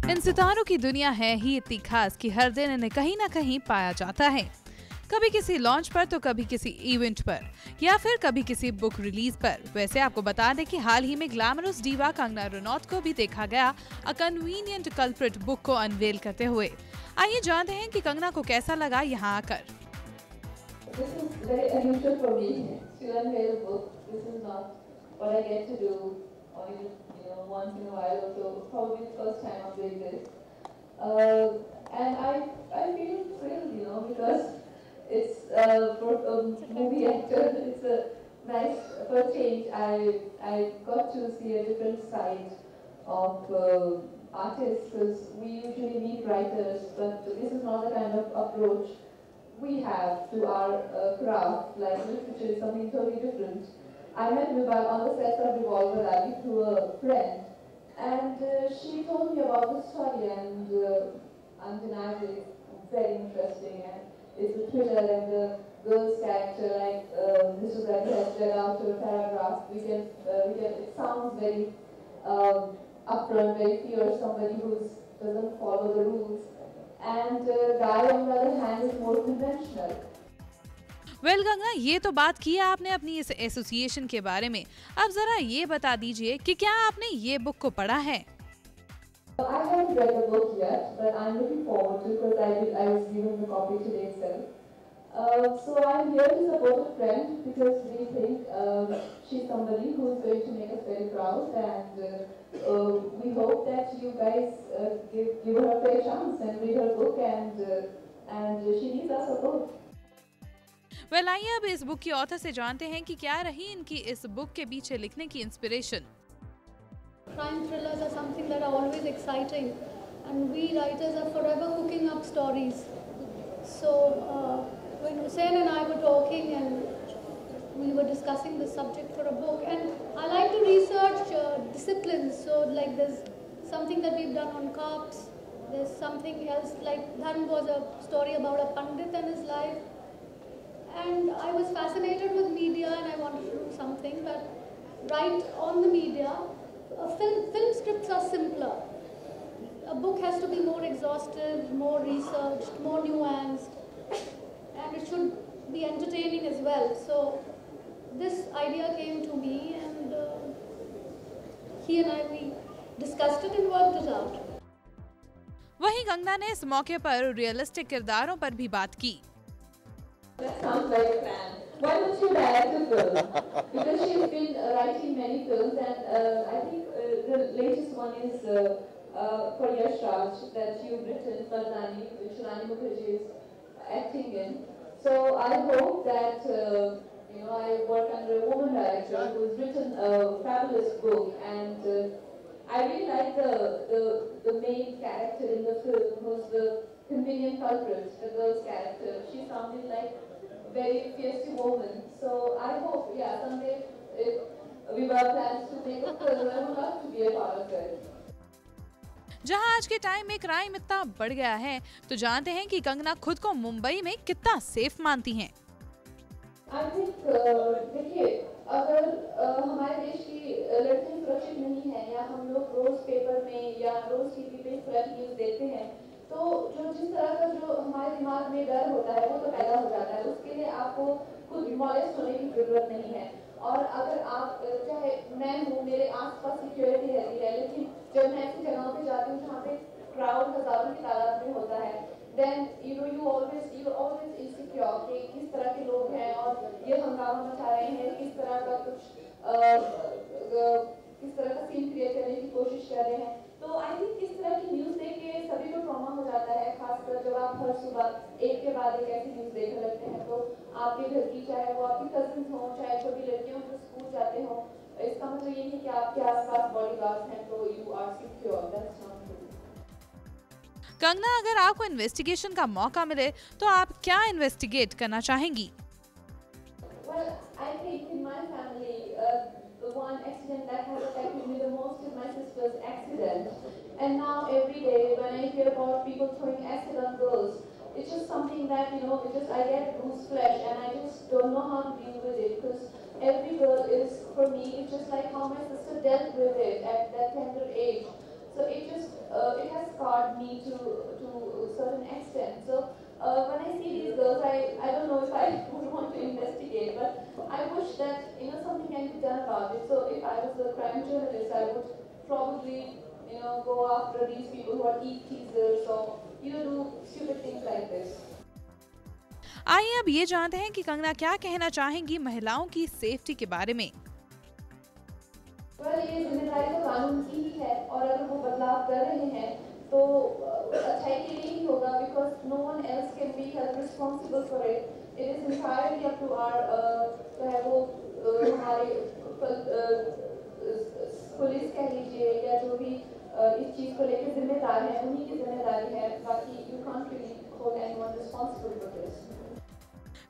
इन सितारों की दुनिया है ही इतनी खास कि हर दिन इन्हें कहीं ना कहीं पाया जाता है। कभी किसी लॉन्च पर तो कभी किसी इवेंट पर या फिर कभी किसी बुक रिलीज पर। वैसे आपको बता दें कि हाल ही में ग्लैमरस डीवा कंगना रनौत को भी देखा गया अ कन्वीनियंट कल्प्रिट बुक को अनवेल करते हुए। आइए जानते हैं कि कंगना को कैसा लगा यहाँ आकर। This is very unusual for me to unveil a book. This is not what I get to do only, once in a while or so. Probably the first time I'm doing this. And I feel thrilled, because it's for a movie actor. It's a nice for a change. I got to see a different side of artists, because we usually meet writers, but this is not the kind of approach we have to our craft. Like literature is something totally different. I met Vibha on the set of Revolver Rally through a friend, and she told me about the story, and undeniably it's very interesting. And it's the thriller and the girl's character, like this is like has read out to a paragraph. It sounds very upfront, very fierce, somebody who doesn't follow the rules. And Guy, on the other hand, is more conventional. Well Ganga, ये तो बात की है आपने अपनी इस association के बारे में। अब जरा ये बता दीजिए कि क्या आपने ये बुक को पढ़ा है? I haven't read the book yet, but I'm looking forward to, because I was given the copy today itself. So I'm here to support a friend, because we think she's somebody who's going to make us very proud, and we hope that you guys give her a fair chance and read her book, and she needs our support. Well आइए अब इस book की author से जानते हैं कि क्या रही इनकी इस बुक के पीछे लिखने की inspiration. Crime thrillers are something that are always exciting, and we writers are forever cooking up stories. So when Hussein and I were talking, and we were discussing the subject for a book, and I like to research disciplines. So like there's something that we've done on cops, there's something else, like Dharm was a story about a Pandit and his life, and I was fascinated with media and I wanted to do something, but right on the media, film scripts are simpler. A book has to be more exhaustive, more researched, more nuanced, and it should be entertaining as well. So this idea came to me, and he and I, we discussed it and worked it out. वहीं कंगना ने इस मौके पर realistic किरदारों पर भी बात की। That sounds like a plan. Why don't you direct a film? Because she's been writing many films, and I think the latest one is for Yash Raj that you've written, Fardani, which Shirani Mukherjee is acting in. So I hope that I work under a woman director who's written a fabulous book, and I really like the main character in the film, who's the convenient culprit, the girl's character. She sounded like a very fierce woman. So I hope, someday if Vibha plans to make a film, I would love to be a part of it. जहां आज के time में crime इतना बढ़ गया है, तो जानते हैं कि कंगना खुद को मुंबई में कितना सेफ मानती हैं। I think देखिए, अगर हमारे देश की लड़कियां सुरक्षित नहीं है, या हम लोग रोज पेपर में या रोज टीवी पे फ्लड न्यूज देखते हैं, तो जिस तरह का जो हमारे दिमाग में डर होता है वो तो पैदा हो जाता है। उसके लिए आपको खुद मॉलेस्ट होने की जरूरत नहीं है। और अगर आप चाहे मैं हूँ, मेरे आसपास सिक्योरिटी रहती है, लेकिन जब मैं ऐसी जगहों पे जाती हूँ जहाँ पे क्राउड हजारों की तादाद में होता है, then you're always insecure कि किस तरह के लोग हैं और ये हंगामा मचा रहे हैं, किस तरह का सीन क्रिएट करने की कोशिश कर रहे हैं। तो आई थिंक इस तरह की न्यूज़ देख के सभी को ट्रॉमा हो जाता है, खासकर जब आप हर सुबह एक के बाद एक ऐसी न्यूज़ देखने लगते हैं। तो आपके घर की, चाहे वो आपकी कजिन्स हों, चाहे छोटी लड़कियों जो स्कूल जाते हों, इसका मतलब ये नहीं कि आपके आसपास बॉडीगार्ड्स हैं तो you are secure. That's not true. Kangana, अगर आपको इन्वेस्टिगेशन का मौका मिले तो आप क्या इन्वेस्टिगेट करना चाहेंगी? Well, I think in my family, the one accident that has affected me the most is my sister's accident. And now every day when I hear about people throwing acid on girls, it's just something that, I get loose flesh, and I just don't know how to deal with it, because every girl is, for me, it's just like how my sister dealt with it at that tender age. So it has scarred me to a certain extent. So when I see these girls, I don't know if I would want to investigate, but I wish that something can be done about it. So if I was a crime journalist, I would probably go after these people who are teasers or do stupid things like this. आइए अब ये जानते हैं कि कंगना क्या कहना चाहेंगी महिलाओं की सेफ्टी के बारे में। ये जिम्मेदारी तो कानून की ही है और अगर वो बदलाव कर रहे हैं तो अच्छाई के लिए ही होगा, because no one else can be held responsible for it. It is entirely up to our चाहे वो हमारे पुलिस कह लीजिए या जो भी इस चीज को लेकर जिम्मेदार है, उन्हीं की जिम्मेदारी है। बाकी you can't really hold anyone responsible for this.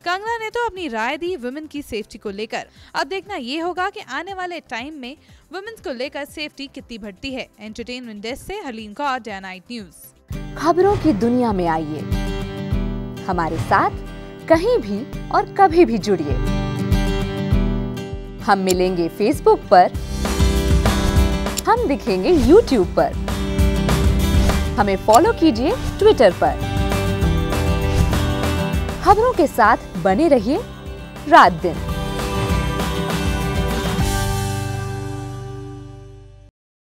Kangana ने तो अपनी राय दी वुमेन की सेफ्टी को लेकर। अब देखना ये होगा कि आने वाले टाइम में वुमेन को लेकर सेफ्टी कितनी बढ़ती है। एंटरटेनमेंट डेस्क से Haleem Kaur, day night news. खबरों की दुनिया में आइए, हमारे साथ कहीं भी और कभी भी जुड़िए। हम मिलेंगे फेसबुक पर, हम दिखेंगे यूट्यूब पर, हमें फॉलो कीजिए ट्विटर पर। खबरों के साथ बने रहिए रात दिन।